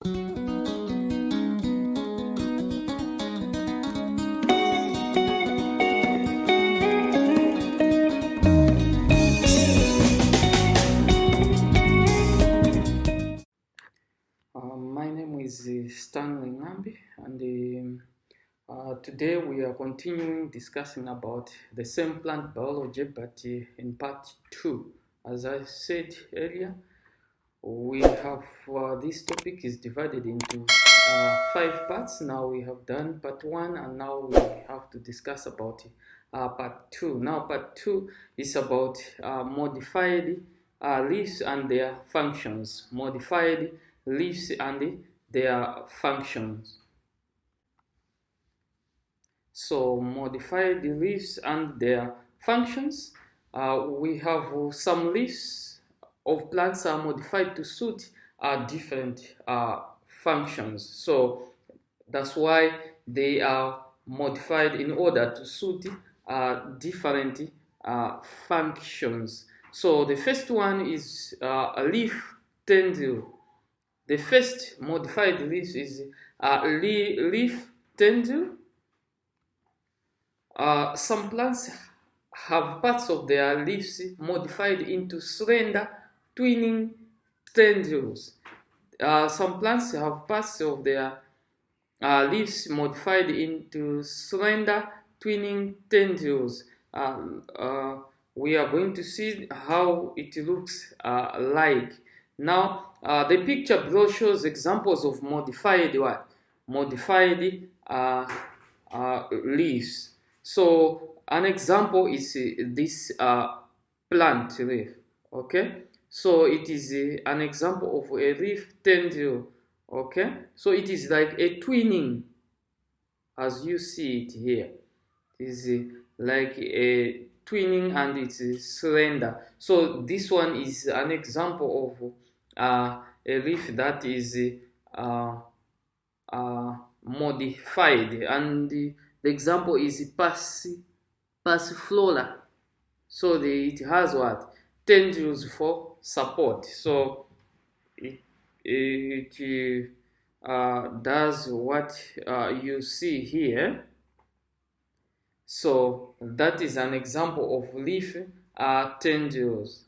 My name is Stanley Nambi, and today we are continuing discussing about the same plant biology, but in part 2. As I said earlier, we have this topic is divided into 5 parts. Now we have done part 1, and now we have to discuss about part 2. Now part 2 is about modified leaves and their functions. Modified leaves and their functions. So modified leaves and their functions. We have some leaves of plants are modified to suit different functions. So that's why they are modified in order to suit different functions. So the first one is a leaf tendril. The first modified leaf is leaf tendril. Some plants have parts of their leaves modified into slender twining tendrils. Some plants have parts of their leaves modified into slender twining tendrils. We are going to see how it looks like. Now, the picture below shows examples of modified what? Modified leaves. So an example is this plant leaf. Okay, so it is an example of a leaf tendril. Okay, so it is like a twinning, as you see it here. It is like a twinning, and it's slender. So this one is an example of a leaf that is modified, and the example is passiflora. So it has what? Tendrils for support. So it does what you see here. So that is an example of leaf tendrils.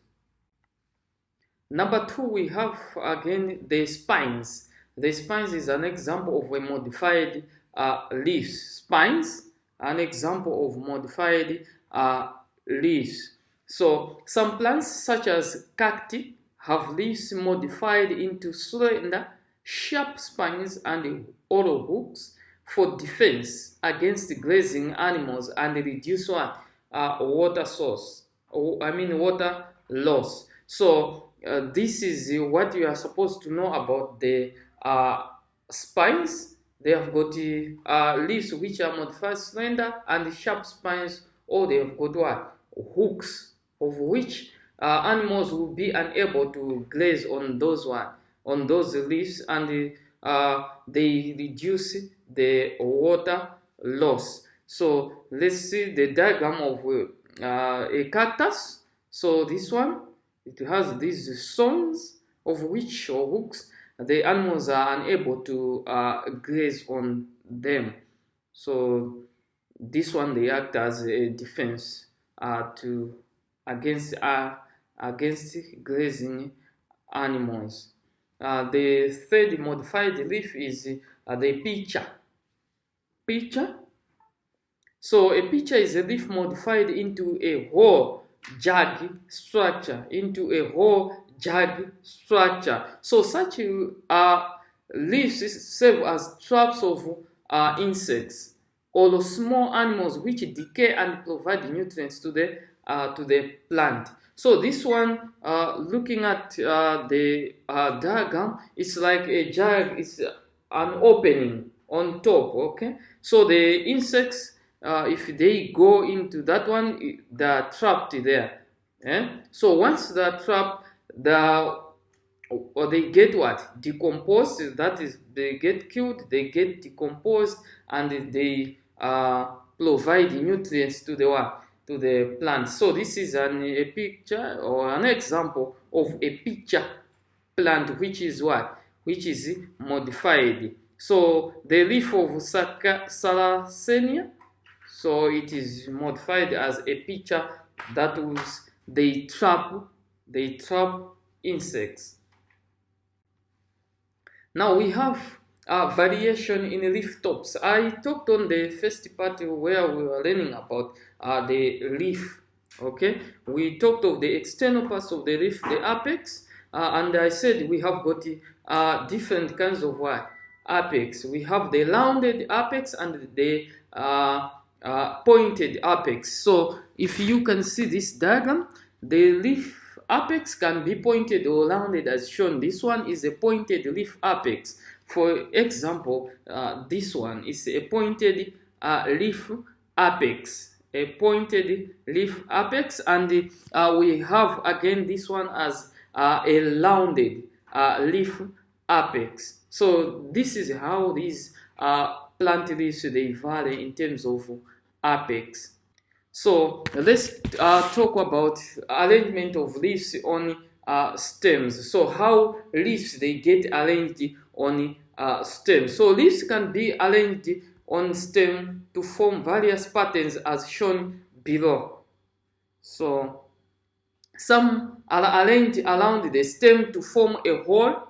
Number 2, we have again the spines. The spines is an example of a modified leaves. Spines, an example of modified leaves. So some plants such as cacti have leaves modified into slender, sharp spines and hollow hooks for defense against grazing animals and reduce water loss. So this is what you are supposed to know about the spines. They have got leaves which are modified slender and sharp spines, or they have got what? Hooks, of which animals will be unable to graze on those leaves, and they reduce the water loss. So let's see the diagram of a cactus. So this one, it has these stones of which, or hooks, the animals are unable to graze on them. So this one, they act as a defense against grazing animals. The third modified leaf is the pitcher. So a pitcher is a leaf modified into a whole jug structure. So such leaves serve as traps of insects or small animals which decay and provide nutrients to the plant. So this one, looking at the diagram, it's like a jug. It's an opening on top. Okay, so the insects, if they go into that one, they're trapped there. So once they're trapped, or they get what? Decomposed. That is, they get killed, they get decomposed, and they provide nutrients to the plant. So this is a picture or an example of a pitcher plant, which is what? which is modified. So the leaf of Sarracenia, so it is modified as a picture that was they trap insects. Now we have a variation in leaf tops. I talked on the first part where we were learning about the leaf. Okay, we talked of the external parts of the leaf, the apex, and I said we have got different kinds of apex. We have the rounded apex and the pointed apex. So if you can see this diagram, the leaf apex can be pointed or rounded as shown. This one is a pointed leaf apex. For example, this one is a pointed leaf apex. A pointed leaf apex, and we have again this one as a rounded leaf apex. So this is how these plant leaves they vary in terms of apex. So let's talk about arrangement of leaves on stems. So how leaves they get arranged on stems. So leaves can be arranged on stem to form various patterns as shown below. So some are arranged around the stem to form a hole.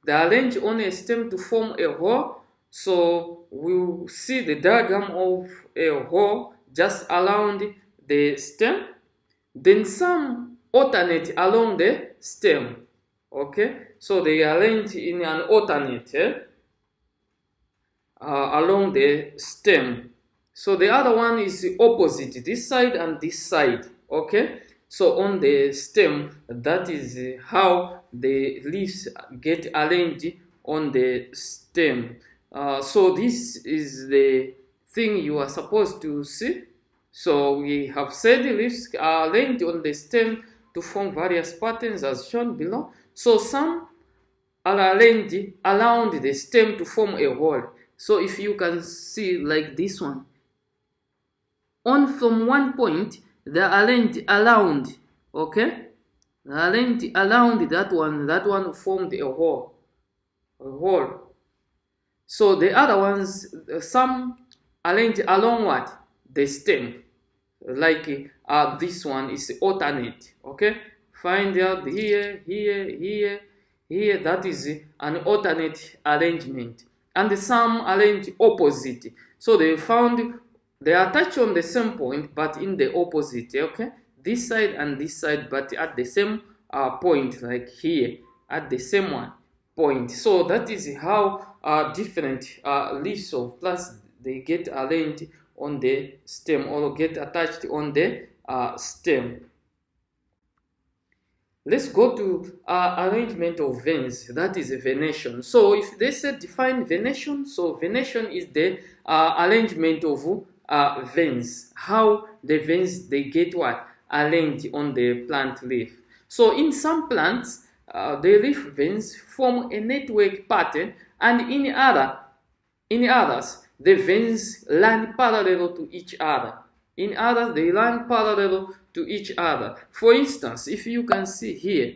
They are arranged on a stem to form a hole. So we'll see the diagram of a hole just around the stem. Then some alternate along the stem. Okay, so they arrange in an alternate along the stem. So the other one is opposite, this side and this side. Okay, so on the stem, that is how the leaves get arranged on the stem. So this is the thing you are supposed to see. So we have said the leaves are arranged on the stem to form various patterns as shown below. So some are arranged around the stem to form a hole. So if you can see like this one, on from one point they are arranged around. Okay, they are arranged around that one formed a hole. So the other ones, some arranged along what? The stem. Like this one is alternate. Okay, find out here, that is an alternate arrangement. And some arrange opposite. So they found they are attached on the same point but in the opposite. Okay, this side and this side, but at the same point, like here at the same point. So that is how different leaves of plants they get arranged on the stem or get attached on the stem. Let's go to arrangement of veins, that is a venation. So if they say define venation, so venation is the arrangement of veins, how the veins they get what? Arranged on the plant leaf. So in some plants, the leaf veins form a network pattern, and in others, the veins run parallel to each other. In others, they run parallel to each other. For instance, if you can see here,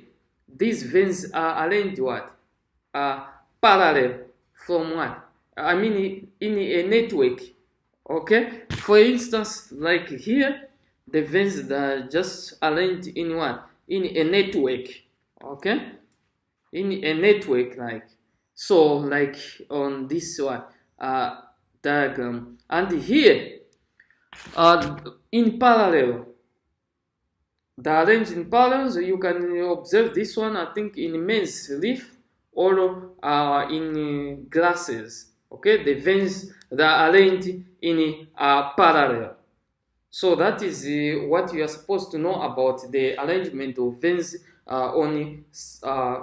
these veins are arranged what? Parallel from what? I mean in a network. Okay? For instance, like here, the veins that are just arranged in what? In a network. Okay? In a network, like so, like on this one diagram. And here, in parallel, they are arranged in parallel. So you can observe this one, I think, in maize leaf or in grasses. Okay, the veins that are arranged in parallel. So that is what you are supposed to know about the arrangement of veins on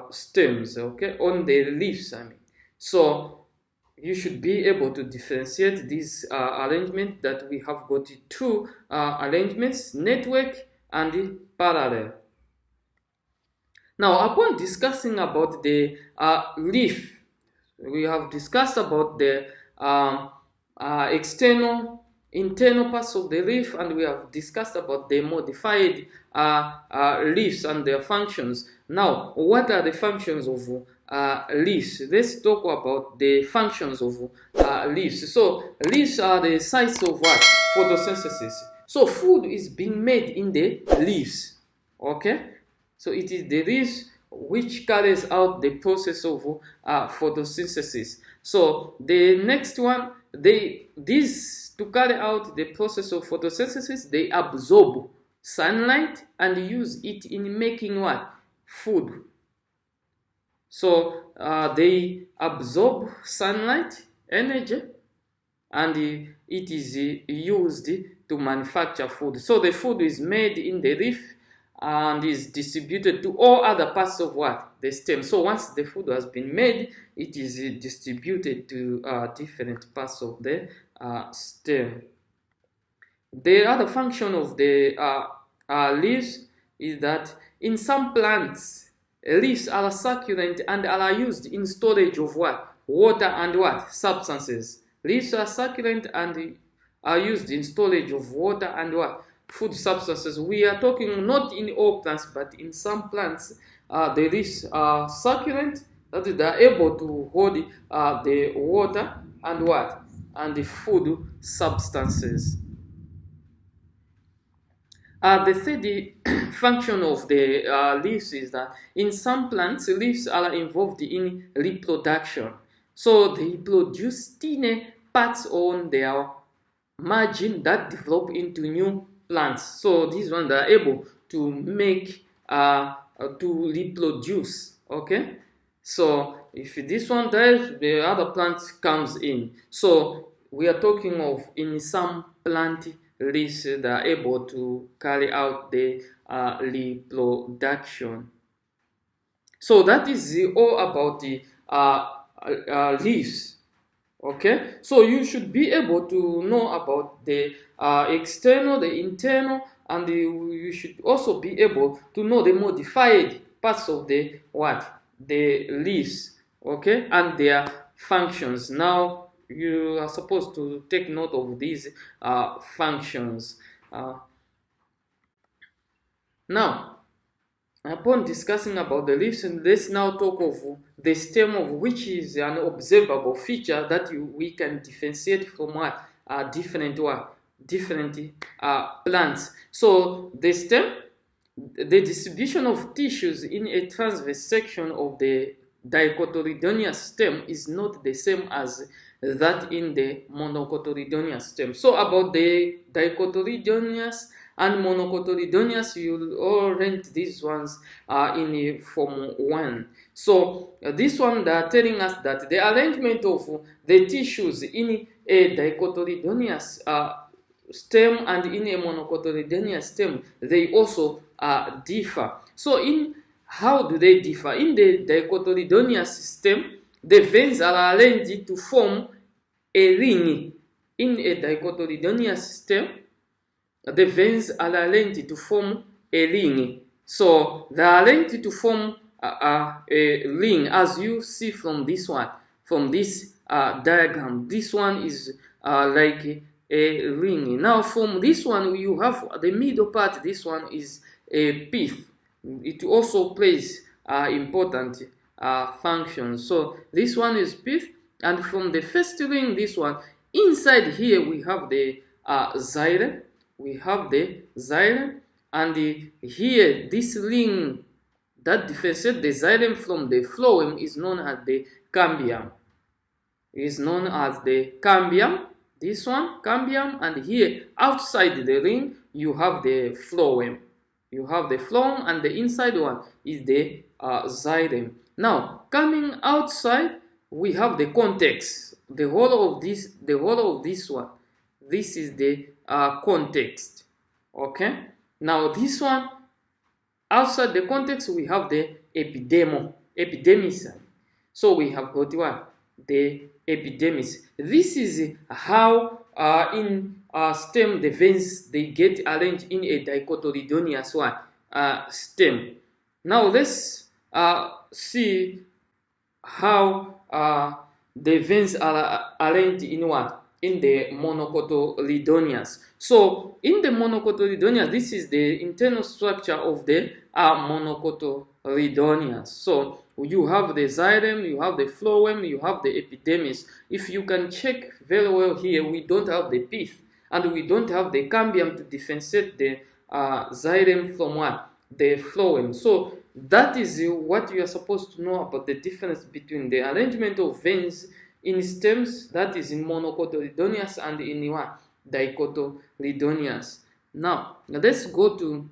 stems. Okay, on the leaves. I mean, so you should be able to differentiate this arrangement that we have got two arrangements, network and parallel. Now, upon discussing about the leaf, we have discussed about the internal parts of the leaf, and we have discussed about the modified leaves and their functions. Now, what are the functions of leaves. Let's talk about the functions of leaves. So leaves are the sites of what? Photosynthesis. So food is being made in the leaves. Okay? So it is the leaves which carries out the process of photosynthesis. So the next one, to carry out the process of photosynthesis, they absorb sunlight and use it in making what? Food. So they absorb sunlight energy and it is used to manufacture food. So the food is made in the leaf and is distributed to all other parts of what? The stem. So once the food has been made, it is distributed to different parts of the stem. The other function of the leaves is that in some plants, leaves are succulent and are used in storage of what? Water and what? Substances. Leaves are succulent and are used in storage of water and what? Food substances. We are talking not in all plants, but in some plants, the leaves are succulent, that is, they are able to hold the water and what? And the food substances. The third function of the leaves is that in some plants, leaves are involved in reproduction. So they produce tiny parts on their margin that develop into new plants. So these ones are able to make to reproduce. Okay, so if this one dies, the other plant comes in. So we are talking of in some plant leaves that are able to carry out the reproduction. So that is all about the leaves. Okay, so you should be able to know about the external, the internal, and you should also be able to know the modified parts of the what? The leaves, okay, and their functions. Now you are supposed to take note of these functions. Now, upon discussing about the leaves, let's now talk of the stem, of which is an observable feature that we can differentiate from what different plants. So the stem, the distribution of tissues in a transverse section of the dicotyledonous stem is not the same as that in the monocotyledonous stem. So about the dicotyledonous and monocotyledonous, you'll all rent these ones in Form 1. So this one, they are telling us that the arrangement of the tissues in a dicotyledonous stem and in a monocotyledonous stem, they also differ. So in how do they differ? In the dicotyledonous stem, the veins are arranged to form a ring. In a dicotyledonous stem, the veins are arranged to form a ring. So they are arranged to form a ring, as you see from this one, from this diagram. This one is like a ring. Now from this one, you have the middle part. This one is a pith. It also plays important functions. So this one is pith, and from the first ring, this one, inside here we have the xylem. We have the xylem, and here this ring that differentiates the xylem from the phloem is known as the cambium. Is known as the cambium. This one, cambium, and here outside the ring you have the phloem. You have the phloem, and the inside one is the xylem. Now coming outside, we have the context. The whole of this one. This is the context. Okay. Now this one, outside the context, we have the epidermis. So we have got what? The epidermis. This is how in stem the veins they get arranged in a dicotyledonous one stem. Now let's see how the veins are arranged in what? In the monocotyledonous. So in the monocotyledonous, this is the internal structure of the monocotyledonous. So you have the xylem, you have the phloem, you have the epidermis. If you can check very well here, we don't have the pith, and we don't have the cambium to differentiate the xylem from what? The phloem. So that is what you are supposed to know about the difference between the arrangement of veins in stems, that is in monocotyledonous, and in what? Dicotyledonous. Now, let's go to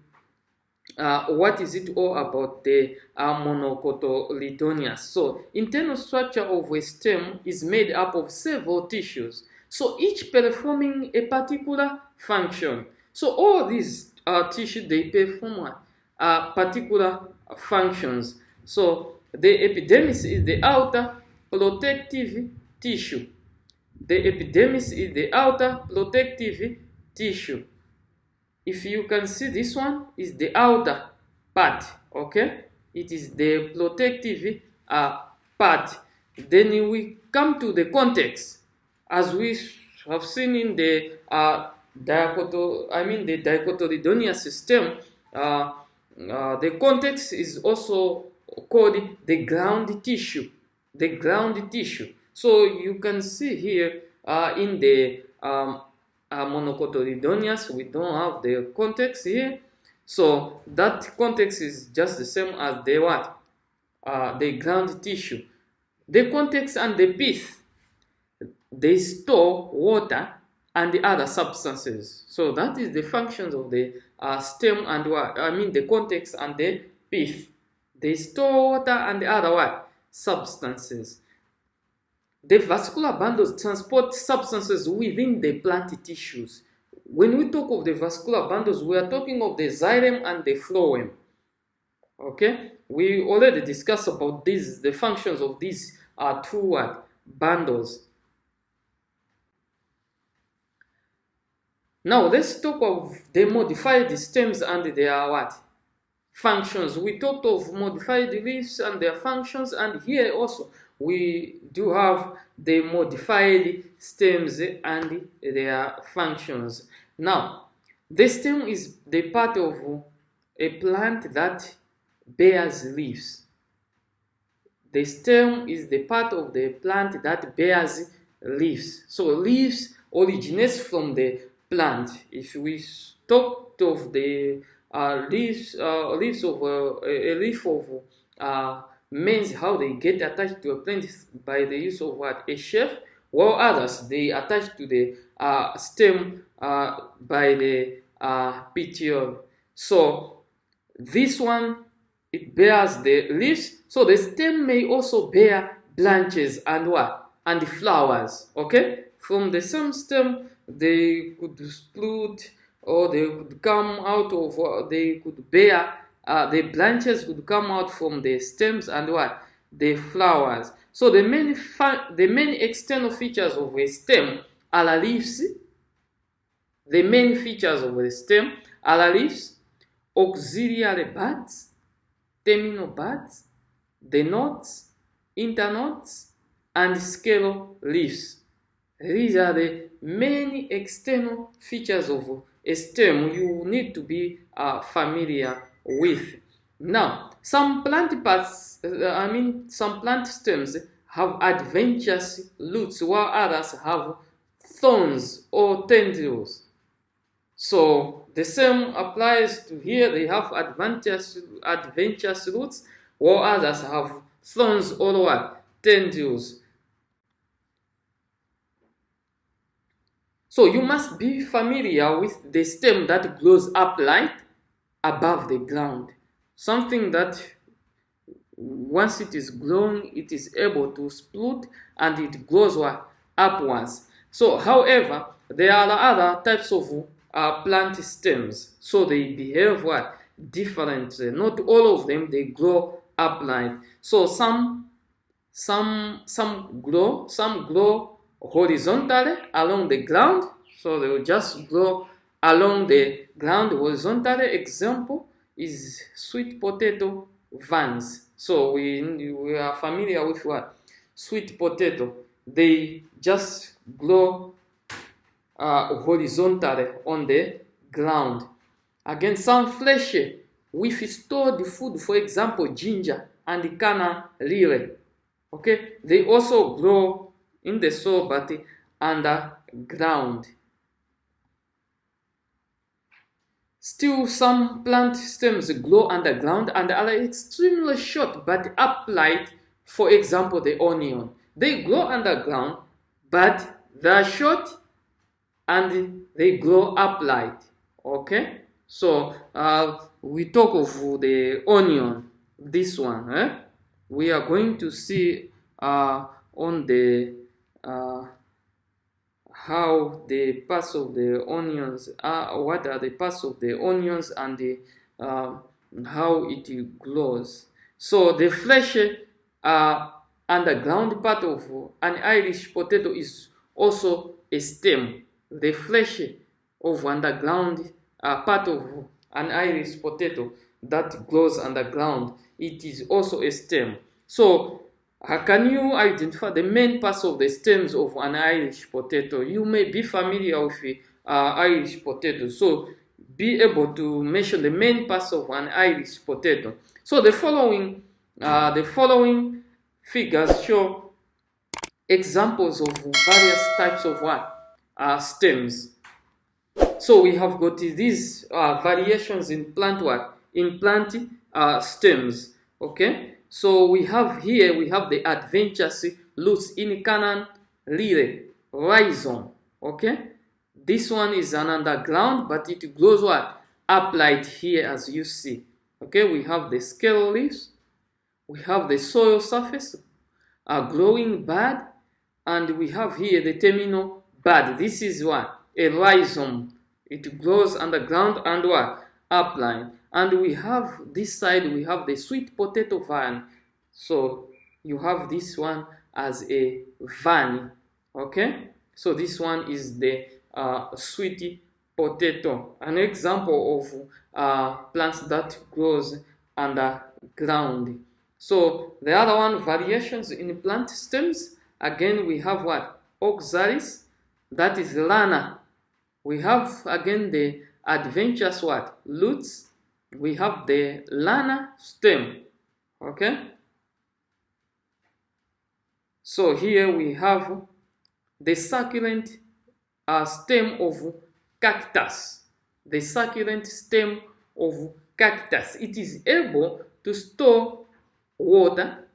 what is it all about the monocotyledonous. So, internal structure of a stem is made up of several tissues, so each performing a particular function. So all these tissues, they perform particular functions. So the epidermis is the outer protective tissue. The epidermis is the outer protective tissue. If you can see, this one is the outer part, okay? It is the protective part. Then we come to the context. As we have seen in the dicotyledonous system, the context is also called the ground tissue. The ground tissue. So you can see here in the monocotyledonous, we don't have the context here. So that context is just the same as the what? The ground tissue. The context and the pith, they store water and the other substances. So that is the functions of the stem and what? The context and the pith. They store water and the other what? Substances. The vascular bundles transport substances within the plant tissues. When we talk of the vascular bundles, we are talking of the xylem and the phloem. Okay? We already discussed about these, the functions of these two bundles. Now let's talk of the modified stems and their what? Functions. We talked of modified leaves and their functions, and here also we do have the modified stems and their functions. Now, the stem is the part of a plant that bears leaves. The stem is the part of the plant that bears leaves. So leaves originates from the plant. If we talked of the leaves of a leaf of means how they get attached to a plant by the use of what? A sheath, while others they attach to the stem by the petiole. So this one, it bears the leaves. So the stem may also bear branches and what? And flowers. Okay? From the same stem, they could split, or they could come out of, they could bear, the branches would come out from the stems and what? The flowers. So the main external features of a stem are leaves. The main features of a stem are leaves, auxiliary buds, terminal buds, the nodes, internodes, and scale leaves. These are the main external features of a stem you need to be familiar with. Now, some plant parts, some plant stems have adventitious roots, while others have thorns or tendrils. So the same applies to here. They have adventitious roots, while others have thorns or what? Tendrils. So you must be familiar with the stem that grows upright above the ground. Something that once it is grown, it is able to split and it grows upwards. So, however, there are other types of plant stems. So they behave differently. Not all of them they grow upright. So some grow horizontally along the ground. So they will just grow along the ground horizontally. Example is sweet potato vines. So we are familiar with what? Sweet potato. They just grow horizontally on the ground. Again, some fleshy with stored food, for example, ginger. and canna lily. Okay, they also grow in the soil but underground. Still, some plant stems grow underground and are extremely short but upright. For example, the onion. They grow underground, but they are short and they grow upright. Okay, so we talk of the onion. This one, we are going to see on the how the parts of the onions are, what are the parts of the onions and the how it grows. So the flesh underground part of an Irish potato is also a stem. The flesh of underground part of an Irish potato that grows underground, it is also a stem. So can you identify the main parts of the stems of an Irish potato? You may be familiar with Irish potato, so be able to mention the main parts of an Irish potato. So the following figures show examples of various types of stems. So we have got these variations in plant stems. Okay. So we have the adventitious roots in canna lily rhizome. Okay, this one is an underground, but it grows upright here as you see. Okay, we have the scale leaves, we have the soil surface, a growing bud, and we have here the terminal bud. This is a rhizome. It grows underground and upright. And we have this side, we have the sweet potato vine. So you have this one as a vine. Okay, so this one is the sweet potato, an example of plants that grows underground. So the other one, variations in plant stems. Again, we have oxalis, that is lana. We have again the adventitious roots. We have the lana stem. Okay, so here we have the succulent stem of cactus. The succulent stem of cactus. It is able to store water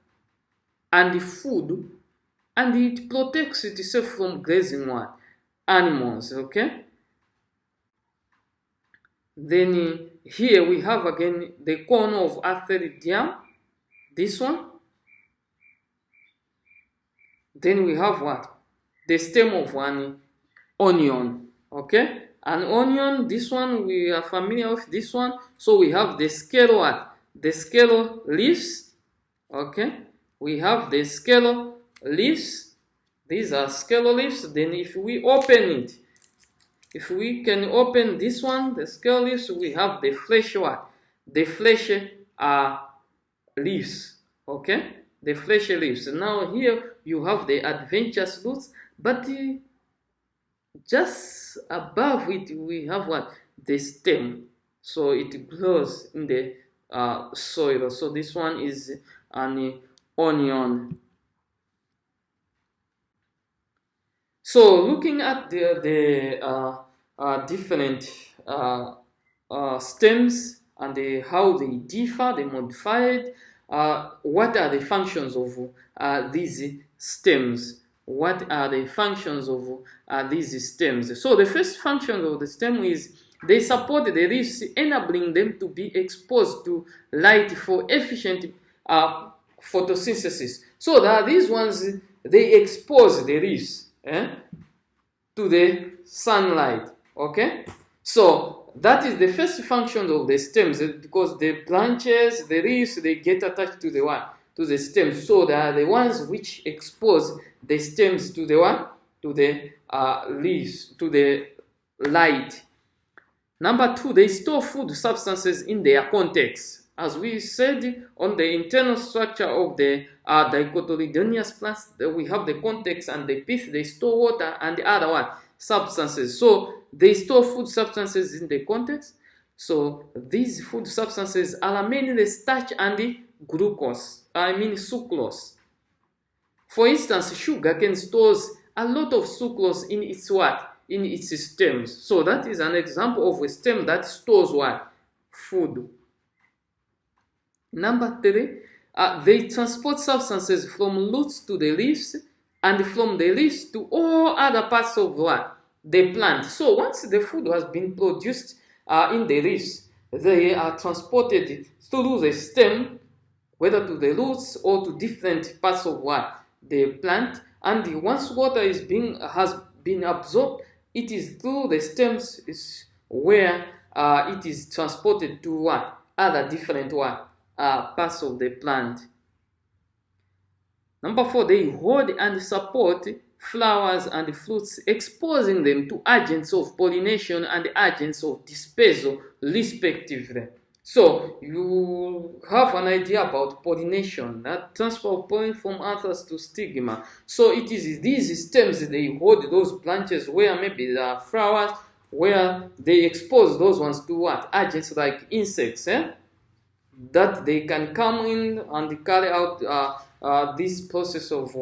and food, and it protects itself from grazing animals. Okay. Then here we have again the cone of Atheridium, this one. Then we have the stem of an onion. Okay, an onion, this one we are familiar with this one. So we have the scale leaves. Okay, we have the scale leaves. These are scale leaves. Then if we open it, if we can open this one, the scale leaves, we have the flesh the flesh leaves. Okay, the flesh leaves. Now here you have the adventitious roots, but just above it we have the stem. So it grows in the soil. So this one is an onion. So looking at the different stems and how they differ, they modified. What are the functions of these stems? What are the functions of these stems? So the first function of the stem is they support the leaves, enabling them to be exposed to light for efficient photosynthesis. So that these ones, they expose the leaves to the sunlight. Okay, so that is the first function of the stems, because the branches, the leaves, they get attached to the stems. So they are the ones which expose the stems to the leaves, to the light. Number two, they store food substances in their context. As we said, on the internal structure of the dicotyledonous plants, we have the context and the pith. They store water and the other substances. So they store food substances in the context. So these food substances are mainly starch and the sucrose. For instance, sugarcane stores a lot of sucrose in its what? In its stems. So that is an example of a stem that stores what? Food. Number 3, they transport substances from roots to the leaves and from the leaves to all other parts of what? The plant. So once the food has been produced in the leaves, they are transported through the stem, whether to the roots or to different parts of what? The plant. And once water has been absorbed, it is through the stems is where it is transported to what? Other different what? Parts of the plant. Number 4, they hold and support flowers and fruits, exposing them to agents of pollination and agents of dispersal, respectively. So you have an idea about pollination, that transfer of pollen from anthers to stigma. So it is these stems, they hold those branches where maybe there are flowers, where they expose those ones to what? Agents like insects, that they can come in and carry out this process of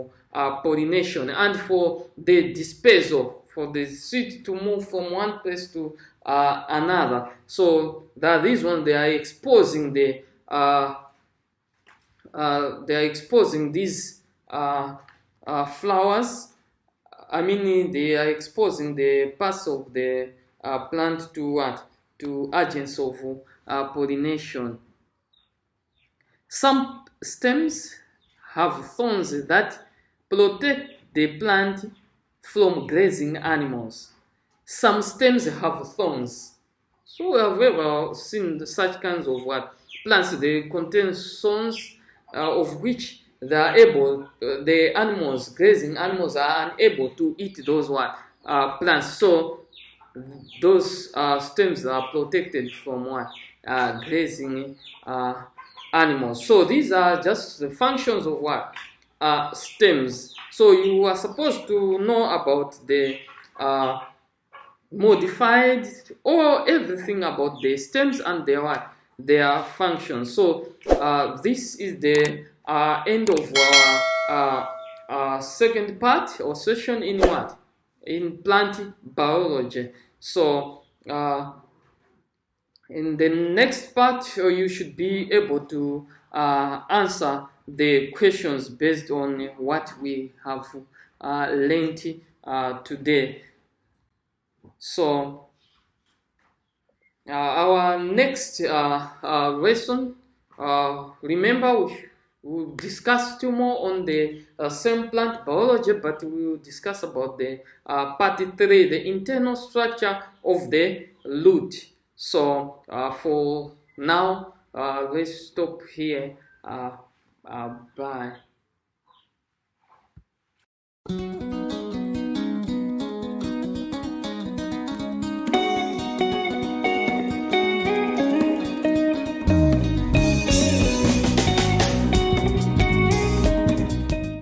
pollination, and for the dispersal, for the seed to move from one place to another. So that these ones, they are exposing these flowers. They are exposing the parts of the plant to what? To agents of pollination. Some stems have thorns that protect the plant from grazing animals. Some stems have thorns. So we have ever seen such kinds of plants. They contain thorns of which they are able, grazing animals are unable to eat those plants. So those stems are protected from grazing animals. So these are just the functions of stems. So you are supposed to know about the modified or everything about the stems and their functions. So this is the end of our second part or session in plant biology. So in the next part, you should be able to answer the questions based on what we have learned today. So our next lesson, remember, we will discuss 2 more on the same plant biology, but we will discuss about the part 3, the internal structure of the root. So for now, let's stop here. Bye.